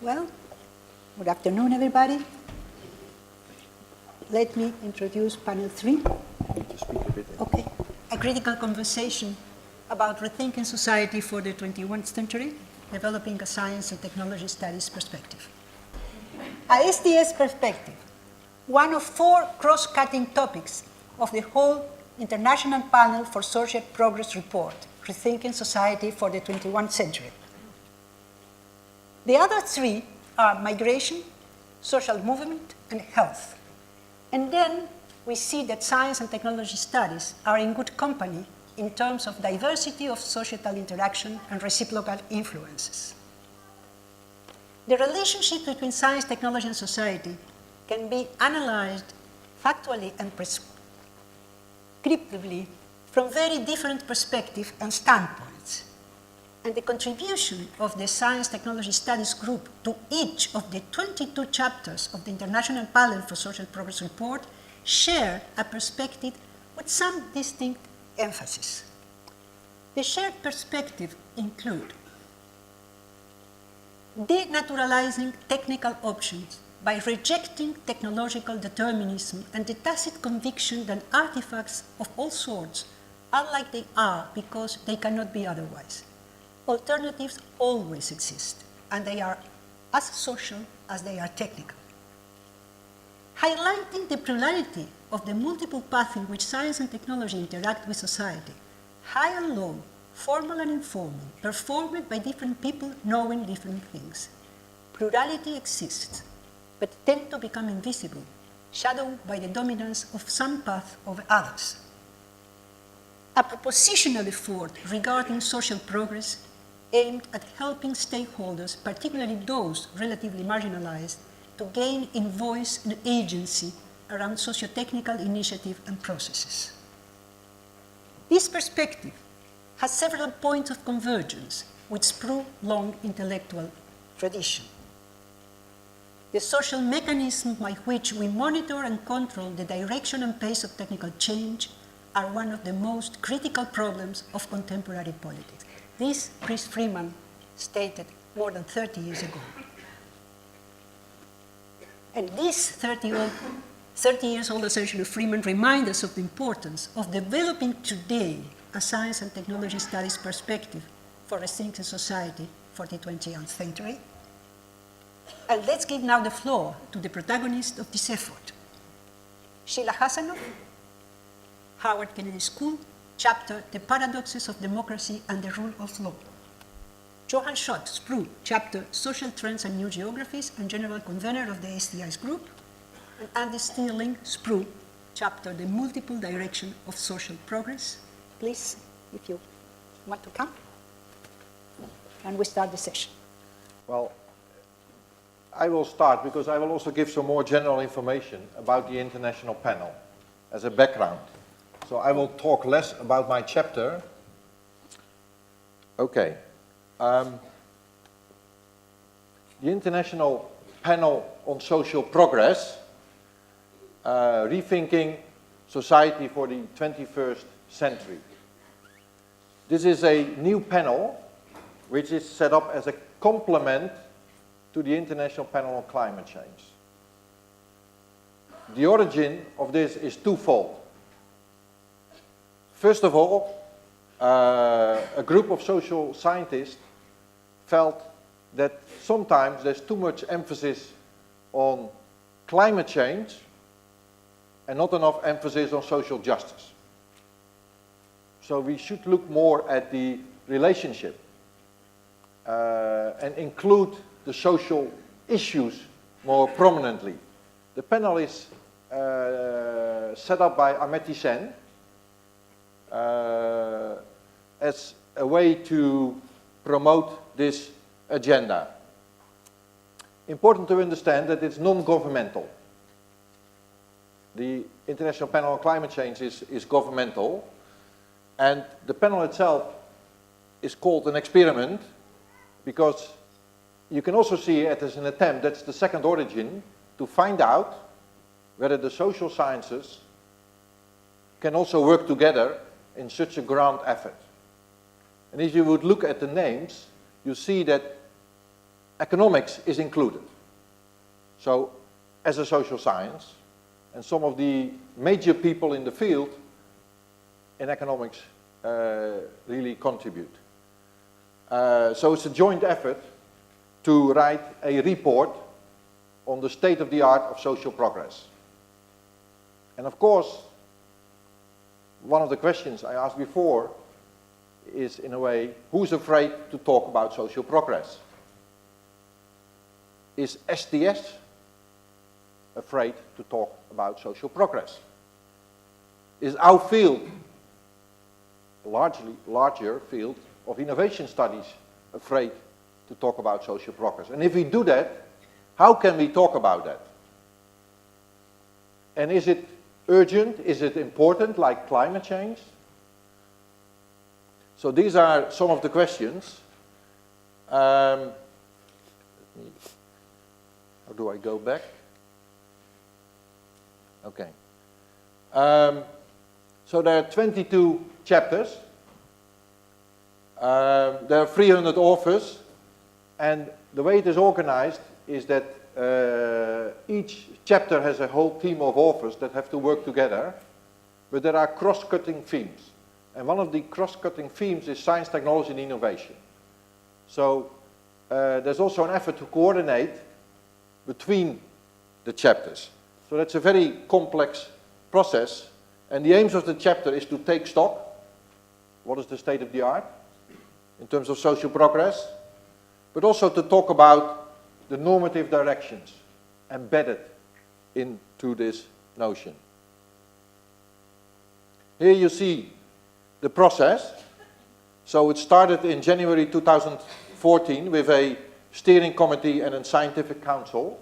Well, good afternoon, everybody. Let me introduce panel 3. Okay. A critical conversation about rethinking society for the 21st century, developing a science and technology studies perspective. A STS perspective, one of 4 cross-cutting topics of the whole International Panel for Social Progress report, Rethinking Society for the 21st Century. The other 3 are migration, social movement, and health. And then we see that science and technology studies are in good company in terms of diversity of societal interaction and reciprocal influences. The relationship between science, technology, and society can be analyzed factually and prescriptively from very different perspectives and standpoints. And the contribution of the Science Technology Studies Group to each of the 22 chapters of the International Panel for Social Progress report share a perspective with some distinct emphasis. The shared perspective include denaturalizing technical options by rejecting technological determinism and the tacit conviction that artifacts of all sorts are like they are because they cannot be otherwise. Alternatives always exist, and they are as social as they are technical. Highlighting the plurality of the multiple paths in which science and technology interact with society, high and low, formal and informal, performed by different people knowing different things. Plurality exists, but tend to become invisible, shadowed by the dominance of some path over others. A propositional effort regarding social progress aimed at helping stakeholders, particularly those relatively marginalized, to gain in voice and agency around socio-technical initiative and processes. This perspective has several points of convergence with SPRU long intellectual tradition. The social mechanisms by which we monitor and control the direction and pace of technical change are one of the most critical problems of contemporary politics. This Chris Freeman stated more than 30 years ago. And this 30-year-old assertion of Freeman reminds us of the importance of developing today a science and technology studies perspective for a thinking society for the 20th century. And let's give now the floor to the protagonist of this effort, Sheila Jasanoff, Howard Kennedy School, chapter, The Paradoxes of Democracy and the Rule of Law. Johan Schot, SPRU, chapter, Social Trends and New Geographies, and general convener of the STIs group. And Andy Stirling, SPRU, chapter, The Multiple Direction of Social Progress. Please, if you want to come. And we start the session. Well, I will start because I will also give some more general information about the international panel as a background. So I will talk less about my chapter. Okay. The International Panel on Social Progress, Rethinking Society for the 21st Century. This is a new panel which is set up as a complement to the International Panel on Climate Change. The origin of this is twofold. First of all, a group of social scientists felt that sometimes there's too much emphasis on climate change and not enough emphasis on social justice. So we should look more at the relationship and include the social issues more prominently. The panel is set up by Amartya Sen as a way to promote this agenda. Important to understand that it's non-governmental. The International Panel on Climate Change is governmental, and the panel itself is called an experiment because you can also see it as an attempt, that's the second origin, to find out whether the social sciences can also work together in such a grand effort. And if you would look at the names, you see that economics is included. So, as a social science, and some of the major people in the field in economics really contribute. So it's a joint effort to write a report on the state of the art of social progress. And of course, one of the questions I asked before is, in a way, who's afraid to talk about social progress? Is STS afraid to talk about social progress? Is our field, a larger field of innovation studies, afraid to talk about social progress? And if we do that, how can we talk about that? And is it urgent? Is it important, like climate change? So these are some of the questions. How do I go back? Okay. So there are 22 chapters. There are 300 authors. And the way it is organized is that each chapter has a whole team of authors that have to work together. But there are cross-cutting themes. And one of the cross-cutting themes is science, technology, and innovation. So there's also an effort to coordinate between the chapters. So that's a very complex process. And the aims of the chapter is to take stock. What is the state of the art in terms of social progress? But also to talk about the normative directions embedded into this notion. Here you see the process. So it started in January 2014 with a steering committee and a scientific council.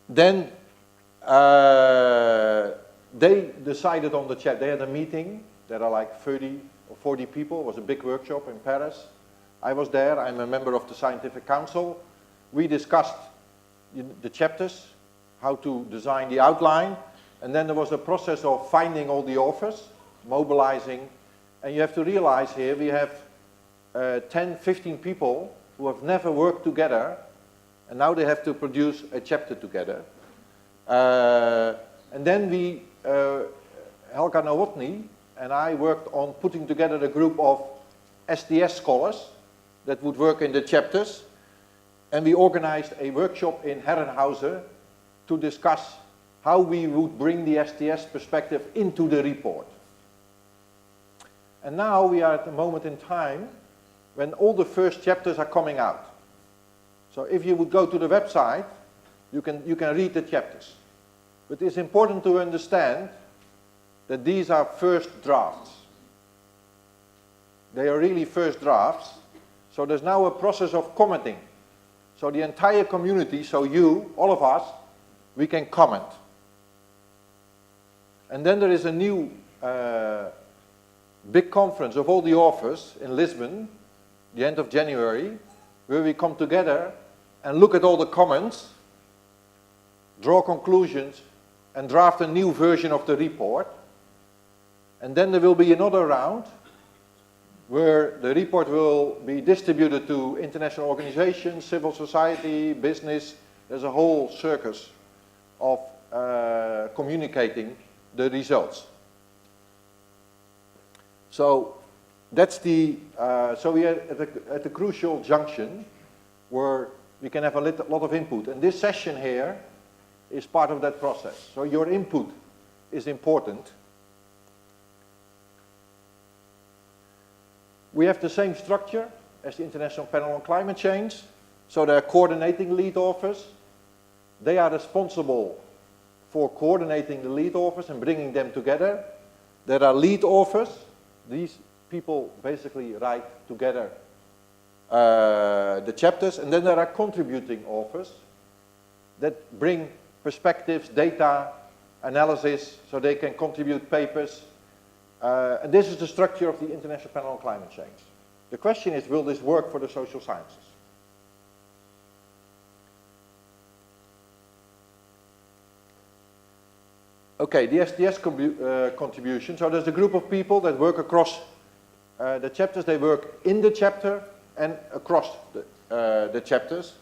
Then they decided on the chapter. They had a meeting. There are like 30 or 40 people. It was a big workshop in Paris. I was there. I'm a member of the scientific council. We discussed the chapters, how to design the outline. And then there was a process of finding all the authors, mobilizing. And you have to realize here we have 10, 15 people who have never worked together. And now they have to produce a chapter together. And then we, Helga Nowotny and I worked on putting together a group of STS scholars that would work in the chapters. And we organized a workshop in Herrenhausen to discuss how we would bring the STS perspective into the report. And now we are at a moment in time when all the first chapters are coming out. So if you would go to the website, you can read the chapters. But it's important to understand that these are first drafts. They are really first drafts. So there's now a process of commenting. So the entire community, so you, all of us, we can comment. And then there is a new big conference of all the authors in Lisbon, the end of January, where we come together and look at all the comments, draw conclusions, and draft a new version of the report. And then there will be another round where the report will be distributed to international organizations, civil society, business. There's a whole circus of communicating the results. So that's the, so we are at a crucial junction where we can have a lot of input. And this session here is part of that process. So your input is important. We have the same structure as the International Panel on Climate Change. So there are coordinating lead authors. They are responsible for coordinating the lead authors and bringing them together. There are lead authors. These people basically write together the chapters. And then there are contributing authors that bring perspectives, data, analysis, so they can contribute papers. And this is the structure of the International Panel on Climate Change. The question is, will this work for the social sciences? Okay, the STS contribution. So there's a group of people that work across the chapters. They work in the chapter, and across the chapters.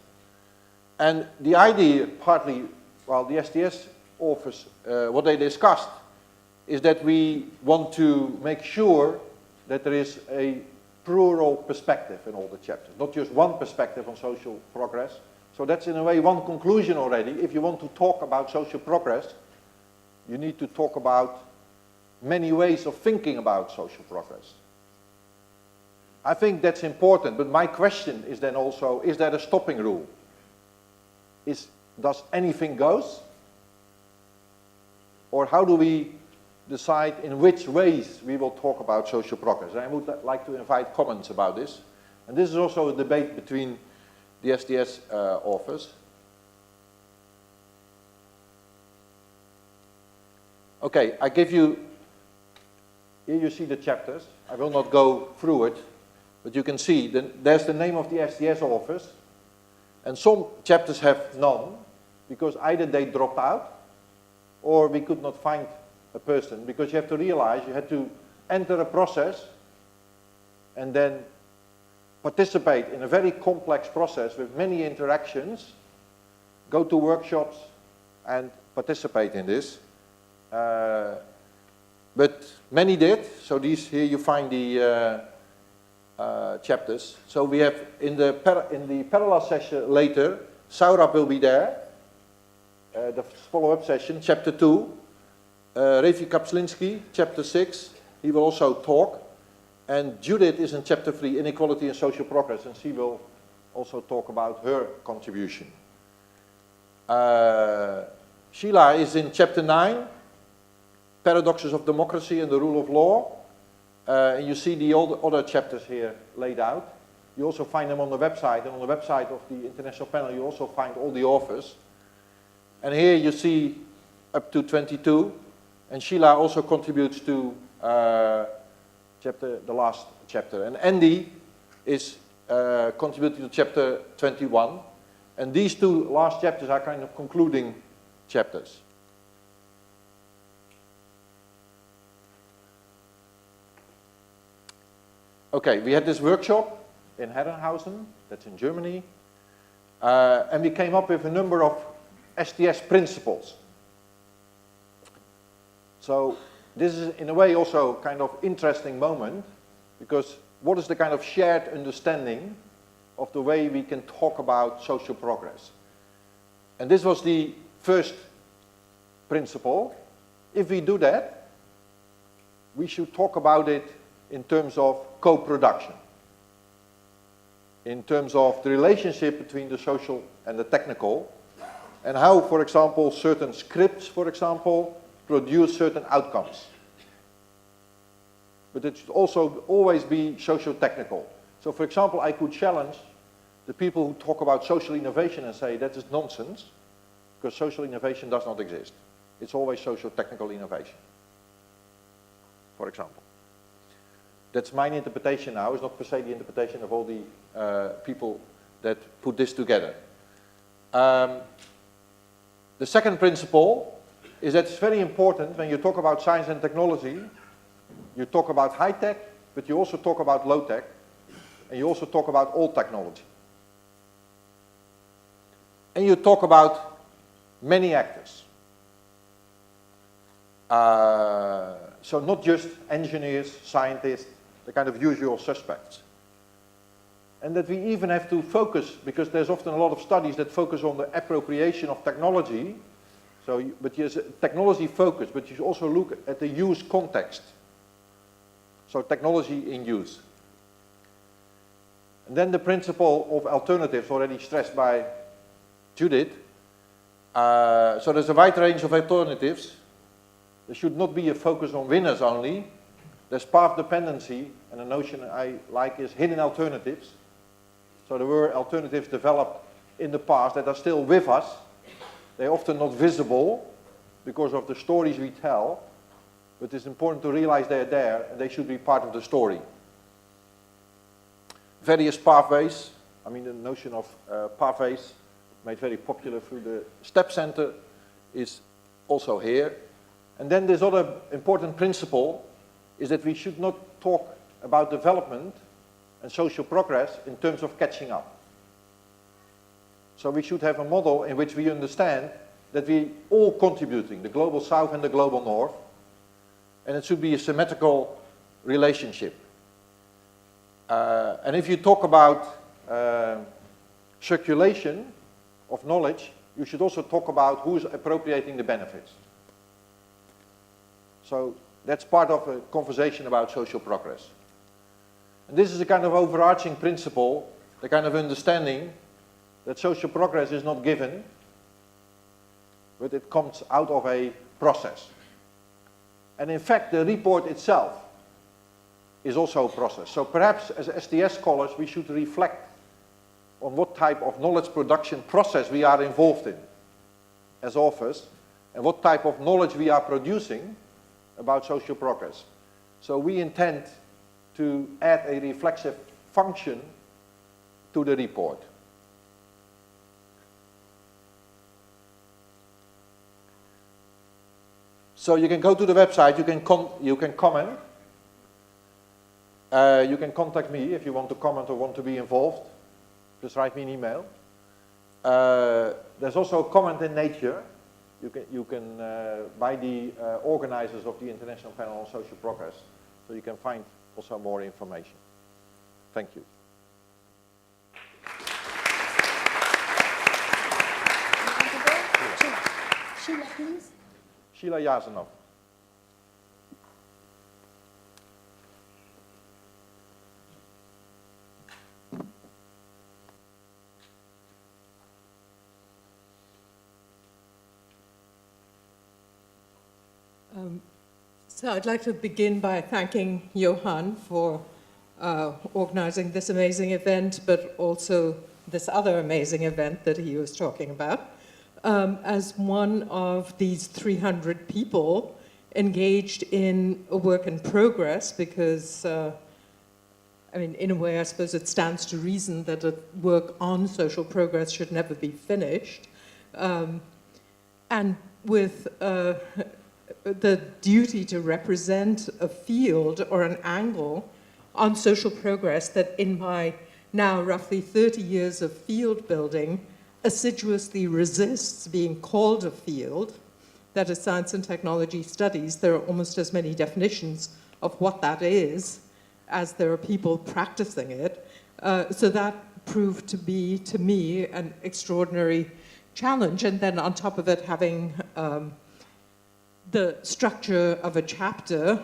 And the idea, partly, well, the STS authors, what they discussed, is that we want to make sure that there is a plural perspective in all the chapters, not just one perspective on social progress. So that's in a way one conclusion already. If you want to talk about social progress, you need to talk about many ways of thinking about social progress. I think that's important, but my question is then also, is there a stopping rule? Does anything goes? Or how do we decide in which ways we will talk about social progress? I would like to invite comments about this. And this is also a debate between the STS authors. Okay, I give you, here you see the chapters. I will not go through it, but you can see there's the name of the STS authors. And some chapters have none, because either they dropped out, or we could not find a person, because you have to realize you had to enter a process and then participate in a very complex process with many interactions, go to workshops and participate in this. But many did, so these here you find the chapters. So we have in the parallel session later, Saurabh will be there, the follow-up session, chapter 2. Revi Kapslinski, chapter 6, he will also talk. And Judith is in chapter 3, Inequality and Social Progress, and she will also talk about her contribution. Sheila is in chapter 9, Paradoxes of Democracy and the Rule of Law. And you see the other chapters here laid out. You also find them on the website, and on the website of the International Panel you also find all the authors. And here you see up to 22. And Sheila also contributes to the last chapter. And Andy is contributing to chapter 21. And these two last chapters are kind of concluding chapters. Okay, we had this workshop in Herrenhausen, that's in Germany. And we came up with a number of STS principles. So this is in a way also kind of interesting moment, because what is the kind of shared understanding of the way we can talk about social progress? And this was the first principle. If we do that, we should talk about it in terms of co-production, in terms of the relationship between the social and the technical, and how, for example, certain scripts, for example, produce certain outcomes. But it should also always be socio-technical. So, for example, I could challenge the people who talk about social innovation and say that is nonsense, because social innovation does not exist. It's always socio-technical innovation, for example. That's my interpretation now. It's not per se the interpretation of all the people that put this together. The second principle is that it's very important when you talk about science and technology, you talk about high tech, but you also talk about low tech, and you also talk about old technology. And you talk about many actors. So not just engineers, scientists, the kind of usual suspects. And that we even have to focus, because there's often a lot of studies that focus on the appropriation of technology. So, but there's technology focus, but you also look at the use context. So technology in use. And then the principle of alternatives, already stressed by Judith. So there's a wide range of alternatives. There should not be a focus on winners only. There's path dependency, and a notion I like is hidden alternatives. So there were alternatives developed in the past that are still with us. They're often not visible because of the stories we tell, but it's important to realize they're there and they should be part of the story. Various pathways, I mean the notion of pathways made very popular through the STEP Center is also here. And then this other important principle is that we should not talk about development and social progress in terms of catching up. So we should have a model in which we understand that we all contributing, the global south and the global north, and it should be a symmetrical relationship. And if you talk about circulation of knowledge, you should also talk about who is appropriating the benefits. So that's part of a conversation about social progress. And this is a kind of overarching principle, the kind of understanding that social progress is not given, but it comes out of a process. And in fact, the report itself is also a process. So perhaps as STS scholars, we should reflect on what type of knowledge production process we are involved in as authors, and what type of knowledge we are producing about social progress. So we intend to add a reflexive function to the report. So you can go to the website, you can comment. You can contact me if you want to comment or want to be involved. Just write me an email. There's also a comment in Nature. You can by the organizers of the International Panel on Social Progress. So you can find also more information. Thank you. Sheila, please. Sheila Jasanoff. So I'd like to begin by thanking Johan for organizing this amazing event, but also this other amazing event that he was talking about. As one of these 300 people engaged in a work in progress, because, I mean, in a way, I suppose it stands to reason that a work on social progress should never be finished. And with the duty to represent a field or an angle on social progress that in my now roughly 30 years of field building assiduously resists being called a field, that is science and technology studies. There are almost as many definitions of what that is as there are people practicing it. So that proved to be, to me, an extraordinary challenge. And then on top of it, having the structure of a chapter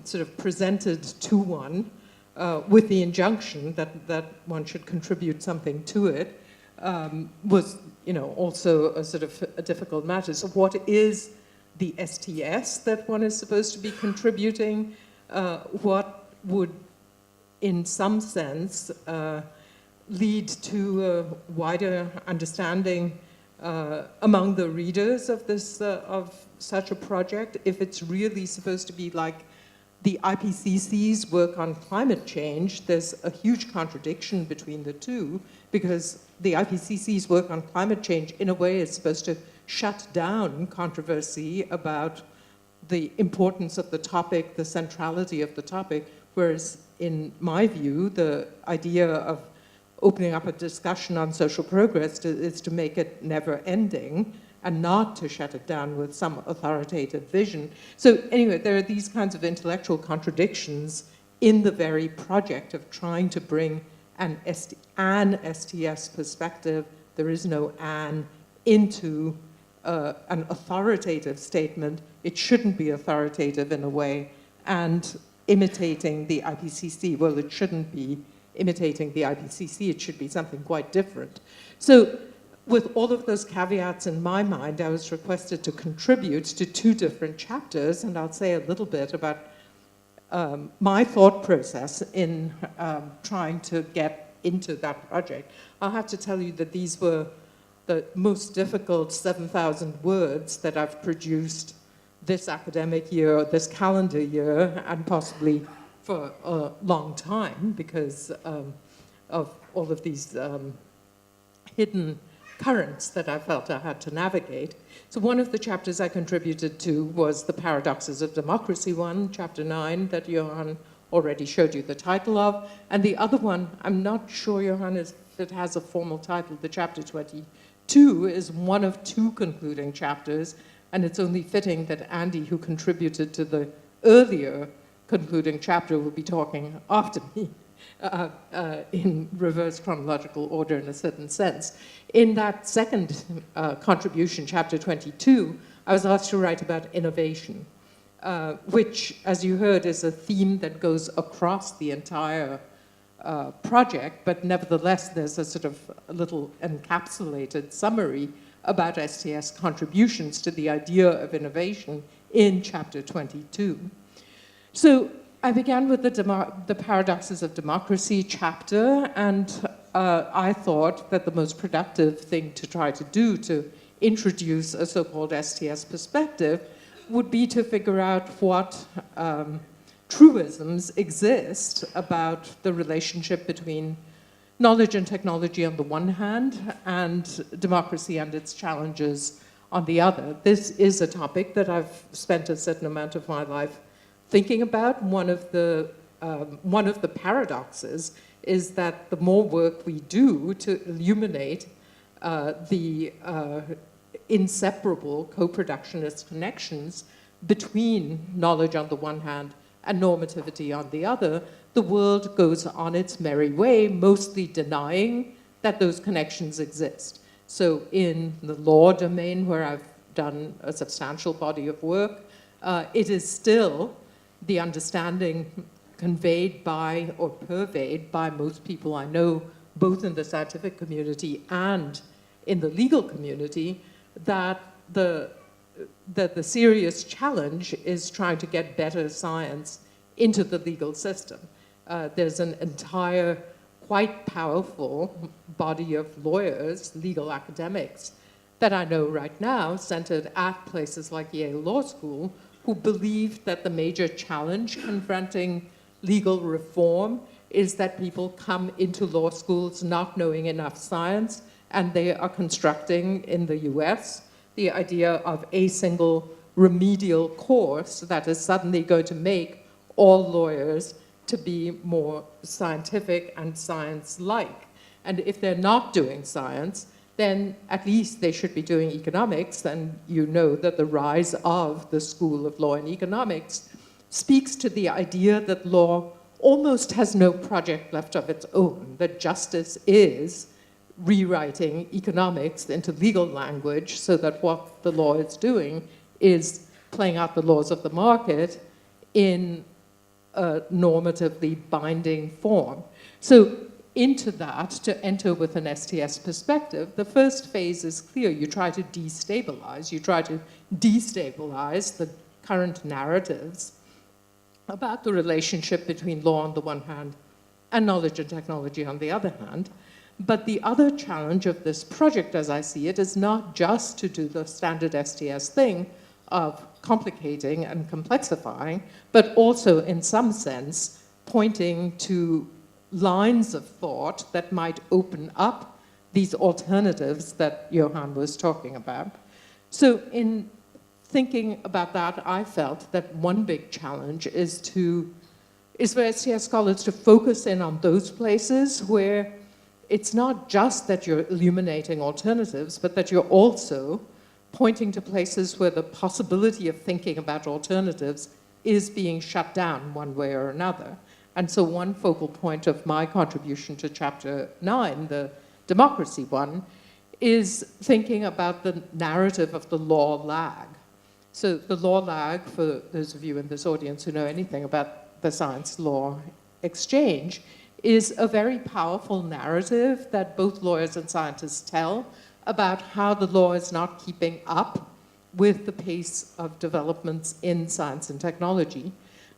sort of presented to one with the injunction that one should contribute something to it was, you know, also a sort of a difficult matter. So what is the STS that one is supposed to be contributing? What would, in some sense, lead to a wider understanding among the readers of this of such a project, if it's really supposed to be like the IPCC's work on climate change? There's a huge contradiction between the two, because the IPCC's work on climate change, in a way, is supposed to shut down controversy about the importance of the topic, the centrality of the topic, whereas, in my view, the idea of opening up a discussion on social progress is to make it never-ending and not to shut it down with some authoritative vision. So anyway, there are these kinds of intellectual contradictions in the very project of trying to bring an STS perspective, there is no an, into an authoritative statement. It shouldn't be authoritative in a way, and imitating the IPCC, well, it shouldn't be imitating the IPCC, it should be something quite different. So with all of those caveats in my mind, I was requested to contribute to 2 different chapters, and I'll say a little bit about my thought process in trying to get into that project. I'll have to tell you that these were the most difficult 7,000 words that I've produced this academic year, this calendar year, and possibly for a long time, because of all of these hidden currents that I felt I had to navigate. So one of the chapters I contributed to was the Paradoxes of Democracy one, chapter 9, that Johan already showed you the title of. And the other one, I'm not sure, Johan, if it has a formal title. The chapter 22 is one of two concluding chapters, and it's only fitting that Andy, who contributed to the earlier concluding chapter, will be talking after me in reverse chronological order in a certain sense. In that second contribution, chapter 22, I was asked to write about innovation, which, as you heard, is a theme that goes across the entire project, but nevertheless, there's a sort of a little encapsulated summary about STS contributions to the idea of innovation in chapter 22. So I began with the Paradoxes of Democracy chapter, and I thought that the most productive thing to try to do to introduce a so-called STS perspective would be to figure out what truisms exist about the relationship between knowledge and technology on the one hand and democracy and its challenges on the other. This is a topic that I've spent a certain amount of my life thinking about. One of the paradoxes is that the more work we do to illuminate the inseparable co-productionist connections between knowledge on the one hand and normativity on the other, the world goes on its merry way, mostly denying that those connections exist. So in the law domain, where I've done a substantial body of work, it is still the understanding conveyed by or purveyed by most people I know, both in the scientific community and in the legal community, that the serious challenge is trying to get better science into the legal system. There's an entire, quite powerful body of lawyers, legal academics, that I know right now, centered at places like Yale Law School, who believe that the major challenge confronting legal reform is that people come into law schools not knowing enough science, and they are constructing in the US the idea of a single remedial course that is suddenly going to make all lawyers to be more scientific and science-like. And if they're not doing science, then at least they should be doing economics, and you know that the rise of the School of Law and Economics speaks to the idea that law almost has no project left of its own, that justice is rewriting economics into legal language so that what the law is doing is playing out the laws of the market in a normatively binding form. So into that, to enter with an STS perspective, the first phase is clear. You try to destabilize the current narratives about the relationship between law on the one hand and knowledge and technology on the other hand. But the other challenge of this project, as I see it, is not just to do the standard STS thing of complicating and complexifying, but also, in some sense, pointing to lines of thought that might open up these alternatives that Johan was talking about. So in thinking about that, I felt that one big challenge is for STS scholars to focus in on those places where it's not just that you're illuminating alternatives, but that you're also pointing to places where the possibility of thinking about alternatives is being shut down one way or another. And so one focal point of my contribution to chapter 9, the democracy one, is thinking about the narrative of the law lag. So the law lag, for those of you in this audience who know anything about the science-law exchange, is a very powerful narrative that both lawyers and scientists tell about how the law is not keeping up with the pace of developments in science and technology.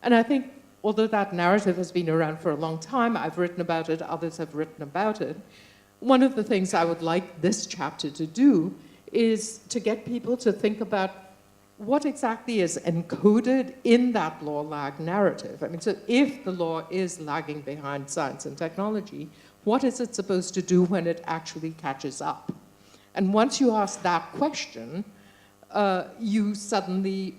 And I think, although that narrative has been around for a long time, I've written about it, others have written about it, one of the things I would like this chapter to do is to get people to think about what exactly is encoded in that law lag narrative. I mean, so if the law is lagging behind science and technology, what is it supposed to do when it actually catches up? And once you ask that question, you suddenly,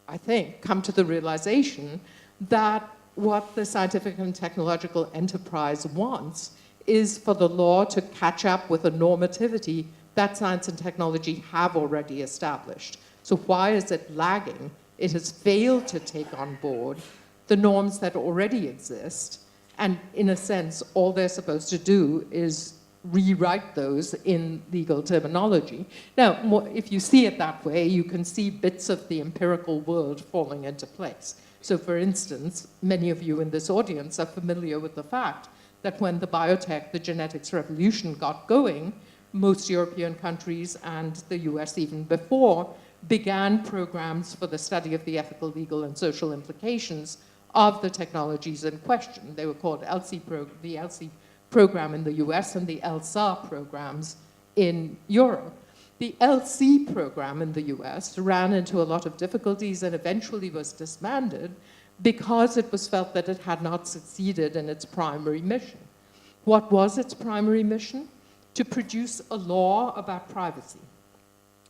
I think, come to the realization that what the scientific and technological enterprise wants is for the law to catch up with a normativity that science and technology have already established. So why is it lagging? It has failed to take on board the norms that already exist, and in a sense, all they're supposed to do is rewrite those in legal terminology. Now, if you see it that way, you can see bits of the empirical world falling into place. So for instance, many of you in this audience are familiar with the fact that when the biotech, the genetics revolution got going, most European countries and the US even before began programs for the study of the ethical, legal, and social implications of the technologies in question. They were called the ELSI program in the US and the ELSA programs in Europe. The LC program in the US ran into a lot of difficulties and eventually was disbanded because it was felt that it had not succeeded in its primary mission. What was its primary mission? To produce a law about privacy.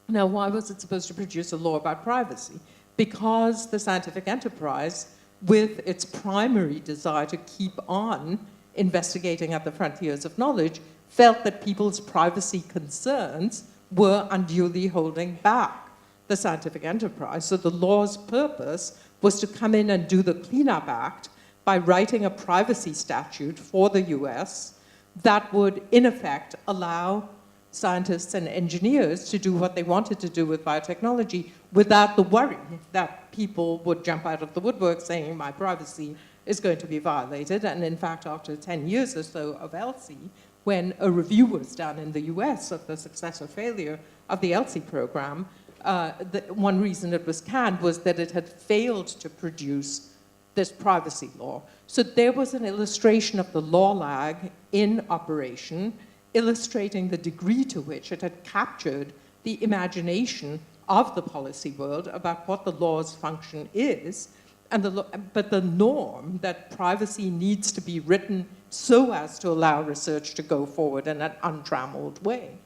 Now, why was it supposed to produce a law about privacy? Because the scientific enterprise, with its primary desire to keep on investigating at the frontiers of knowledge, felt that people's privacy concerns were unduly holding back the scientific enterprise. So the law's purpose was to come in and do the cleanup act by writing a privacy statute for the US that would, in effect, allow scientists and engineers to do what they wanted to do with biotechnology without the worry that people would jump out of the woodwork saying my privacy is going to be violated. And in fact, after 10 years or so of ELSI, when a review was done in the US of the success or failure of the ELSI program, one reason it was canned was that it had failed to produce this privacy law. So there was an illustration of the law lag in operation, illustrating the degree to which it had captured the imagination of the policy world about what the law's function is, and but the norm that privacy needs to be written so as to allow research to go forward in an untrammeled way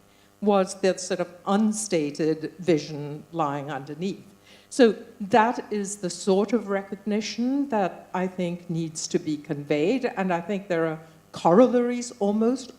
was that sort of unstated vision lying underneath. So that is the sort of recognition that I think needs to be conveyed, and I think there are corollaries almost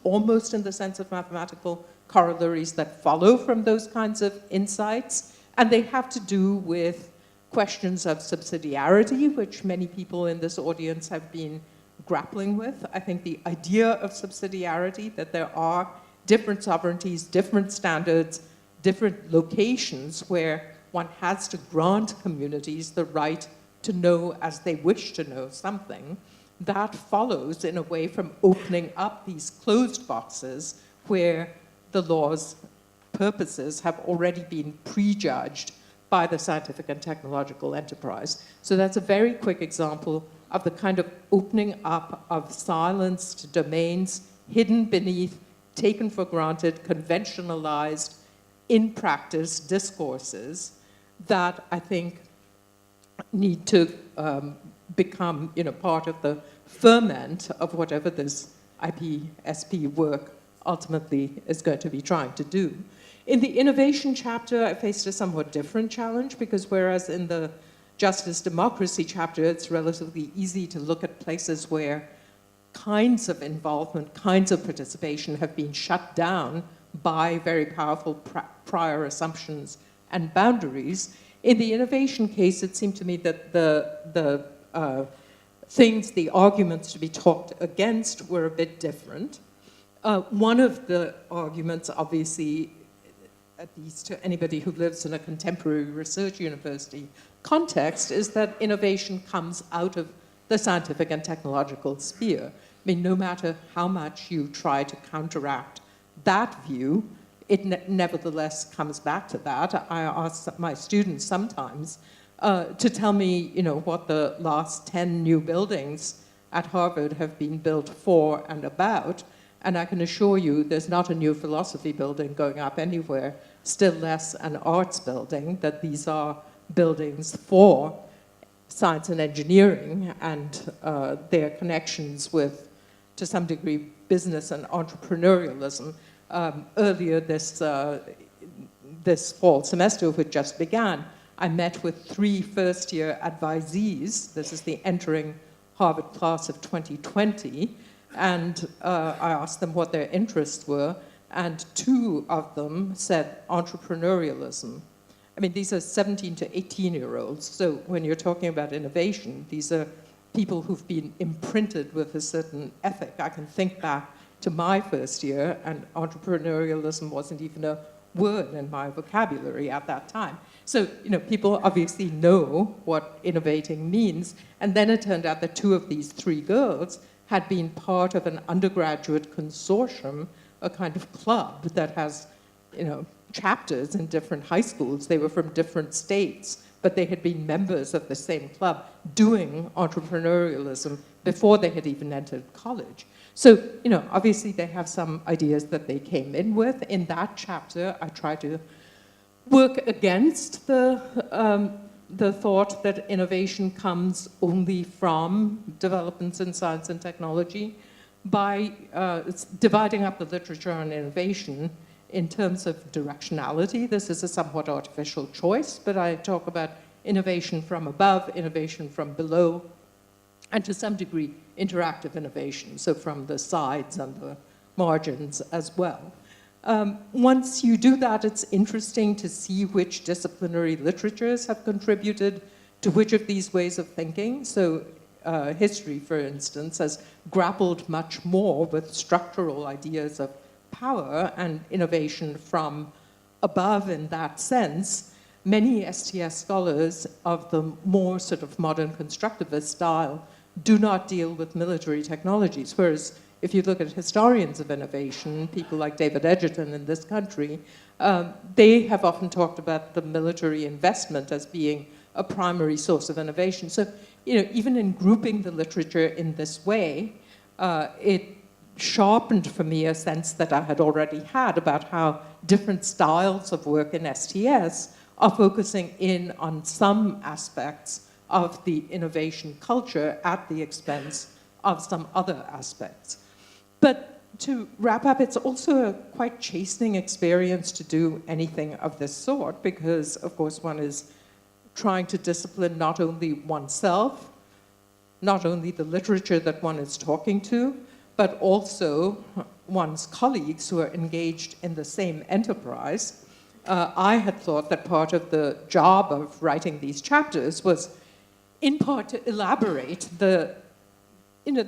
in the sense of mathematical corollaries that follow from those kinds of insights, and they have to do with questions of subsidiarity, which many people in this audience have been grappling with. I think the idea of subsidiarity, that there are different sovereignties, different standards, different locations where one has to grant communities the right to know as they wish to know something, that follows in a way from opening up these closed boxes where the law's purposes have already been prejudged by the scientific and technological enterprise. So that's a very quick example of the kind of opening up of silenced domains hidden beneath, taken for granted, conventionalized, in practice discourses that I think need to become, part of the ferment of whatever this IPSP work ultimately is going to be trying to do. In the innovation chapter, I faced a somewhat different challenge because whereas in the justice democracy chapter, it's relatively easy to look at places where kinds of involvement, kinds of participation have been shut down by very powerful prior assumptions and boundaries. In the innovation case, it seemed to me that the arguments to be talked against were a bit different. One of the arguments, obviously, at least to anybody who lives in a contemporary research university context, is that innovation comes out of the scientific and technological sphere. I mean, no matter how much you try to counteract that view, it nevertheless comes back to that. I ask my students sometimes to tell me, what the last 10 new buildings at Harvard have been built for and about, and I can assure you there's not a new philosophy building going up anywhere, still less an arts building, that these are buildings for science and engineering and their connections with, to some degree, business and entrepreneurialism. Earlier this fall semester, which just began, I met with 3 first-year advisees. This is the entering Harvard class of 2020, and I asked them what their interests were, and 2 of them said entrepreneurialism. I mean, these are 17 to 18-year-olds, so when you're talking about innovation, these are people who've been imprinted with a certain ethic. I can think back to my first year, and entrepreneurialism wasn't even a word in my vocabulary at that time. So, you know, people obviously know what innovating means, and then it turned out that 2 of these 3 girls had been part of an undergraduate consortium, a kind of club that has, you know, chapters in different high schools. They were from different states, but they had been members of the same club doing entrepreneurialism before they had even entered college. So, you know, obviously they have some ideas that they came in with. In that chapter, I try to work against the thought that innovation comes only from developments in science and technology by dividing up the literature on innovation in terms of directionality. This is a somewhat artificial choice, but I talk about innovation from above, innovation from below, and to some degree, interactive innovation, so from the sides and the margins as well. Once you do that, it's interesting to see which disciplinary literatures have contributed to which of these ways of thinking. So history, for instance, has grappled much more with structural ideas of power and innovation from above in that sense. Many STS scholars of the more sort of modern constructivist style do not deal with military technologies, whereas if you look at historians of innovation, people like David Edgerton in this country, they have often talked about the military investment as being a primary source of innovation. So, you know, even in grouping the literature in this way, it sharpened for me a sense that I had already had about how different styles of work in STS are focusing in on some aspects of the innovation culture at the expense of some other aspects. But to wrap up, it's also a quite chastening experience to do anything of this sort because, of course, one is trying to discipline not only oneself, not only the literature that one is talking to, but also one's colleagues who are engaged in the same enterprise. I had thought that part of the job of writing these chapters was in part to elaborate the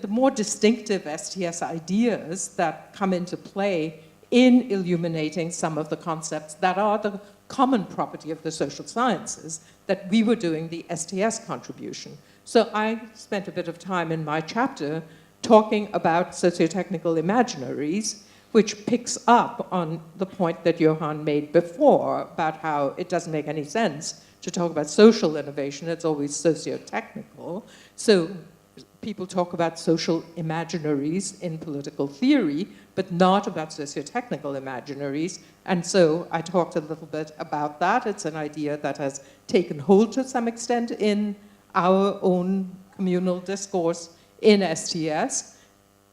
more distinctive STS ideas that come into play in illuminating some of the concepts that are the common property of the social sciences, that we were doing the STS contribution. So I spent a bit of time in my chapter talking about socio-technical imaginaries, which picks up on the point that Johan made before about how it doesn't make any sense to talk about social innovation, it's always socio-technical. So people talk about social imaginaries in political theory, but not about socio-technical imaginaries. And so I talked a little bit about that. It's an idea that has taken hold to some extent in our own communal discourse in STS.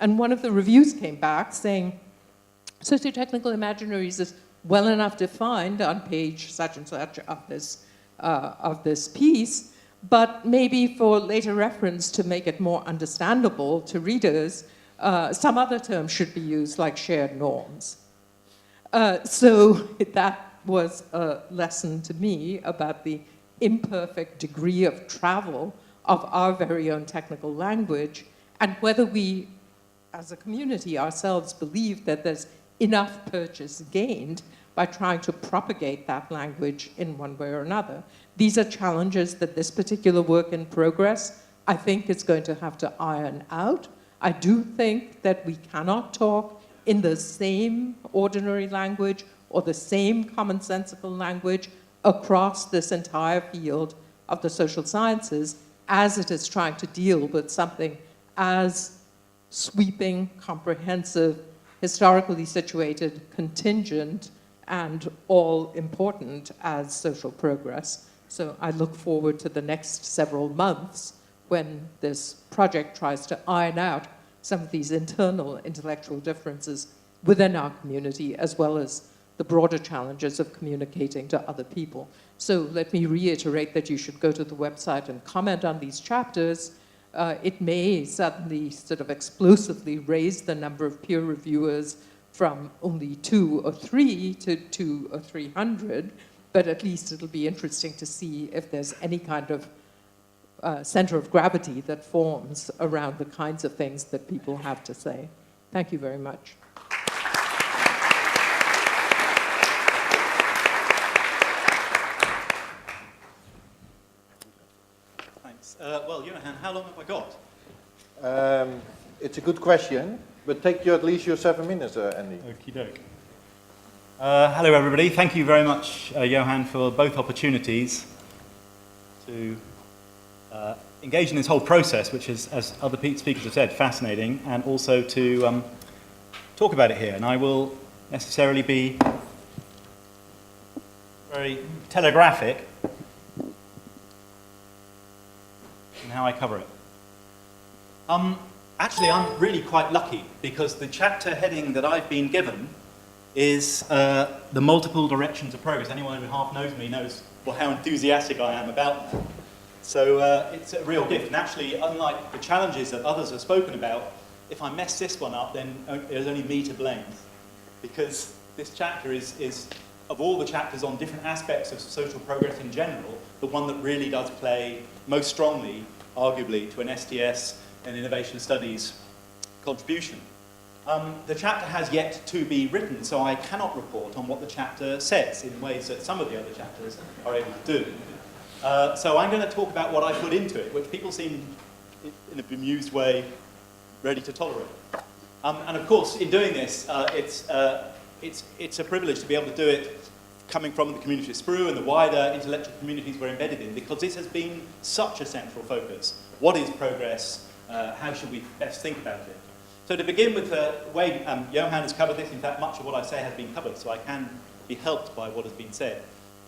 And one of the reviews came back saying, socio-technical imaginaries is well enough defined on page such and such of this piece, but maybe for later reference to make it more understandable to readers, some other term should be used, like shared norms. So that was a lesson to me about the imperfect degree of travel of our very own technical language, and whether we, as a community ourselves, believe that there's enough purchase gained by trying to propagate that language in one way or another. These are challenges that this particular work in progress, I think, is going to have to iron out. I do think that we cannot talk in the same ordinary language or the same commonsensical language across this entire field of the social sciences as it is trying to deal with something as sweeping, comprehensive, historically situated, contingent, and all important as social progress. So I look forward to the next several months when this project tries to iron out some of these internal intellectual differences within our community, as well as the broader challenges of communicating to other people. So let me reiterate that you should go to the website and comment on these chapters. it may suddenly sort of explosively raise the number of peer reviewers from only 2 or 3 to 2 or 300, but at least it'll be interesting to see if there's any kind of center of gravity that forms around the kinds of things that people have to say. Thank you very much. Thanks. Well, Johan, how long have I got? It's a good question, but take you at least your 7 minutes, Andy. Okie doke. Hello, everybody. Thank you very much, Johan, for both opportunities to engage in this whole process, which is, as other speakers have said, fascinating, and also to talk about it here. And I will necessarily be very telegraphic in how I cover it. Actually, I'm really quite lucky, because the chapter heading that I've been given is the multiple directions of progress. Anyone who half knows me knows how enthusiastic I am about that. So it's a real gift. And actually, unlike the challenges that others have spoken about, if I mess this one up, then there's only me to blame. Because this chapter is, of all the chapters on different aspects of social progress in general, the one that really does play most strongly, arguably, to an STS and innovation studies contribution. The chapter has yet to be written, so I cannot report on what the chapter says in ways that some of the other chapters are able to do. So I'm going to talk about what I put into it, which people seem, in a bemused way, ready to tolerate. And of course, in doing this, it's a privilege to be able to do it coming from the community of SPRU and the wider intellectual communities we're embedded in, because this has been such a central focus. What is progress? How should we best think about it? So to begin with, the way Johan has covered this, in fact, much of what I say has been covered, so I can be helped by what has been said.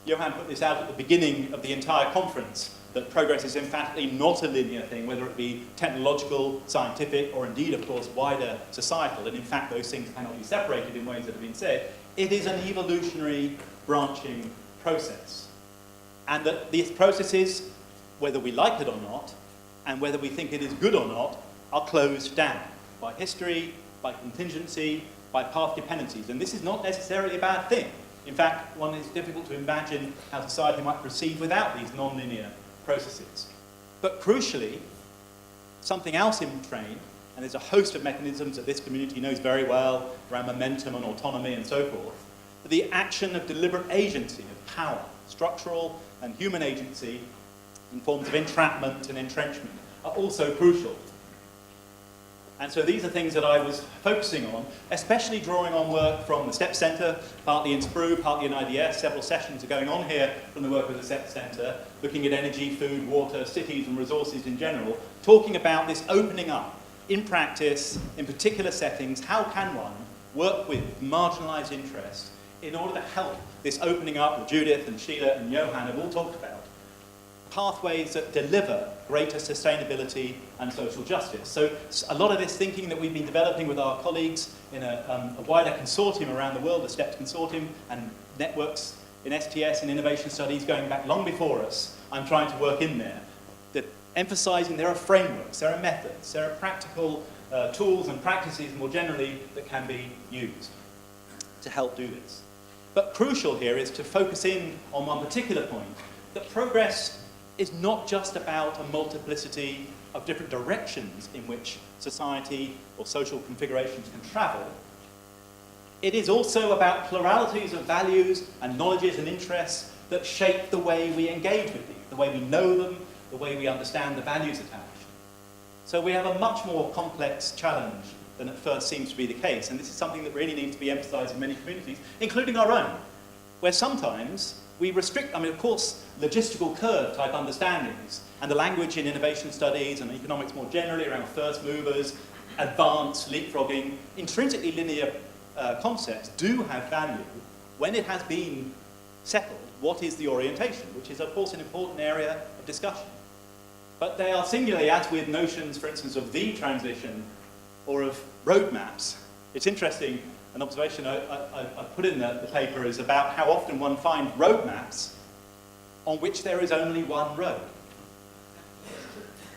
Johan put this out at the beginning of the entire conference, that progress is emphatically not a linear thing, whether it be technological, scientific, or indeed, of course, wider societal, and in fact those things cannot be separated in ways that have been said. It is an evolutionary branching process. And that these processes, whether we like it or not, and whether we think it is good or not, are closed down by history, by contingency, by path dependencies. And this is not necessarily a bad thing. In fact, one is difficult to imagine how society might proceed without these non-linear processes. But crucially, something else in train, and there's a host of mechanisms that this community knows very well, around momentum and autonomy and so forth, but the action of deliberate agency, of power, structural and human agency, in forms of entrapment and entrenchment, are also crucial. And so these are things that I was focusing on, especially drawing on work from the STEP Centre, partly in SPRU, partly in IDS. Several sessions are going on here from the work of the STEP Centre, looking at energy, food, water, cities and resources in general, talking about this opening up in practice, in particular settings. How can one work with marginalised interests in order to help this opening up that Judith and Sheila and Johan have all talked about? Pathways that deliver greater sustainability and social justice. So a lot of this thinking that we've been developing with our colleagues in a wider consortium around the world, the STEPS consortium, and networks in STS and innovation studies going back long before us, I'm trying to work in there, that emphasizing there are frameworks, there are methods, there are practical tools and practices more generally that can be used to help do this. But crucial here is to focus in on one particular point, that progress is not just about a multiplicity of different directions in which society or social configurations can travel. It is also about pluralities of values and knowledges and interests that shape the way we engage with these, the way we know them, the way we understand the values attached. So we have a much more complex challenge than at first seems to be the case, and this is something that really needs to be emphasized in many communities, including our own, where sometimes we restrict, of course, logistical curve type understandings and the language in innovation studies and economics more generally around first movers, advanced, leapfrogging, intrinsically linear concepts do have value when it has been settled what is the orientation, which is, of course, an important area of discussion. But they are singularly, as with notions, for instance, of the transition or of roadmaps. It's interesting. An observation I put in the paper is about how often one finds roadmaps on which there is only one road.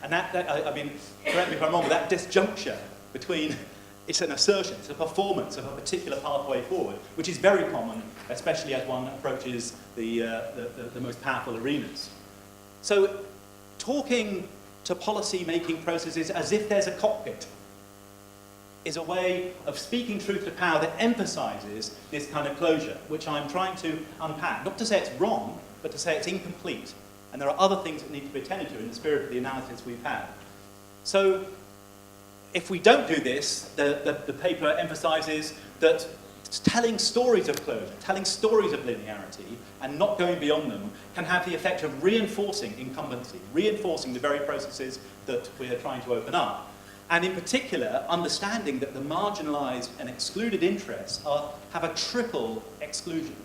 And I mean, correct me if I'm wrong, but that disjuncture between, it's an assertion, it's a performance of a particular pathway forward, which is very common, especially as one approaches the most powerful arenas. So talking to policy-making processes as if there's a cockpit is a way of speaking truth to power that emphasizes this kind of closure, which I'm trying to unpack. Not to say it's wrong, but to say it's incomplete. And there are other things that need to be attended to in the spirit of the analysis we've had. So if we don't do this, the paper emphasizes that telling stories of closure, telling stories of linearity, and not going beyond them can have the effect of reinforcing incumbency, reinforcing the very processes that we are trying to open up. And in particular, understanding that the marginalized and excluded interests have a triple exclusion.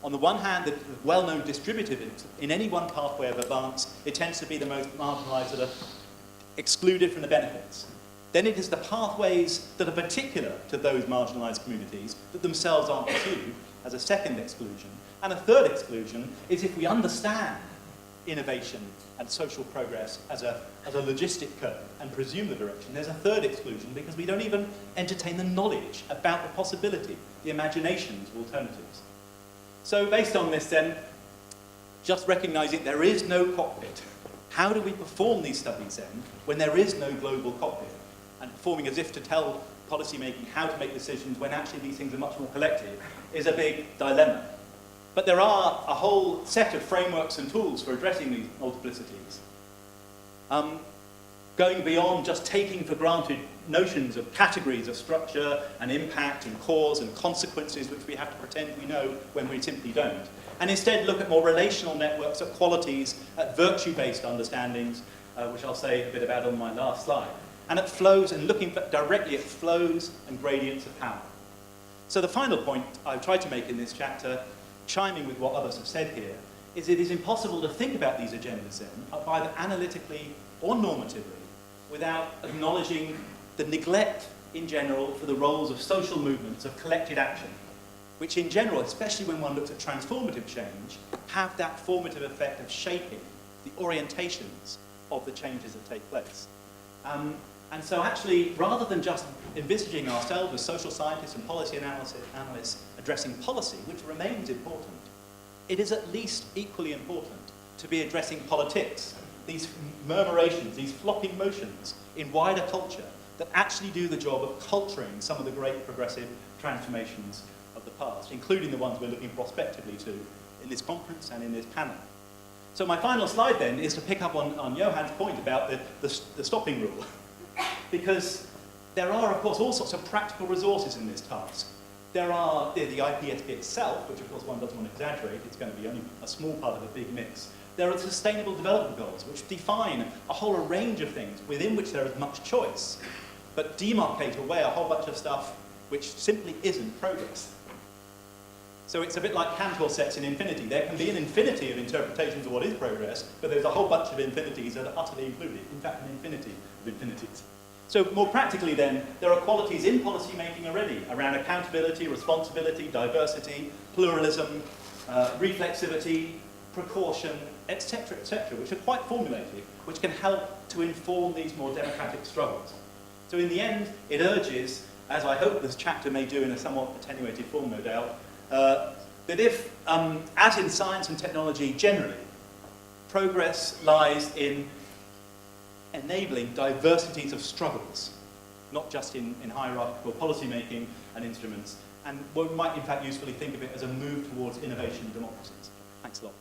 On the one hand, the well-known distributive in any one pathway of advance, it tends to be the most marginalized that are excluded from the benefits. Then it is the pathways that are particular to those marginalized communities that themselves aren't pursued as a second exclusion. And a third exclusion is if we understand innovation and social progress as a logistic curve and presume the direction, there's a third exclusion because we don't even entertain the knowledge about the possibility, the imaginations of alternatives. So based on this then, just recognizing there is no cockpit, how do we perform these studies then when there is no global cockpit? And performing as if to tell policymaking how to make decisions when actually these things are much more collective is a big dilemma. But there are a whole set of frameworks and tools for addressing these multiplicities. Going beyond just taking for granted notions of categories of structure and impact and cause and consequences which we have to pretend we know when we simply don't. And instead look at more relational networks, at qualities, at virtue-based understandings, which I'll say a bit about on my last slide. And at flows and looking directly at flows and gradients of power. So the final point I've tried to make in this chapter, chiming with what others have said here, is it is impossible to think about these agendas then, either analytically or normatively, without acknowledging the neglect in general for the roles of social movements, of collected action, which in general, especially when one looks at transformative change, have that formative effect of shaping the orientations of the changes that take place. And so actually, rather than just envisaging ourselves as social scientists and policy analysts addressing policy, which remains important, it is at least equally important to be addressing politics, these murmurations, these flopping motions in wider culture that actually do the job of culturing some of the great progressive transformations of the past, including the ones we're looking prospectively to in this conference and in this panel. So my final slide then is to pick up on Johan's point about the stopping rule. Because there are, of course, all sorts of practical resources in this task. There are the IPSP itself, which of course one doesn't want to exaggerate, it's going to be only a small part of a big mix. There are sustainable development goals, which define a whole range of things within which there is much choice, but demarcate away a whole bunch of stuff which simply isn't progress. So it's a bit like Cantor sets in infinity. There can be an infinity of interpretations of what is progress, but there's a whole bunch of infinities that are utterly included. In fact, an infinity of infinities. So more practically then, there are qualities in policy making already around accountability, responsibility, diversity, pluralism, reflexivity, precaution, etc., which are quite formulated, which can help to inform these more democratic struggles. So in the end, it urges, as I hope this chapter may do in a somewhat attenuated form, no doubt, that if, as in science and technology generally, progress lies in enabling diversities of struggles, not just in hierarchical policy making and instruments, and one might in fact usefully think of it as a move towards innovation and democracies. Thanks a lot.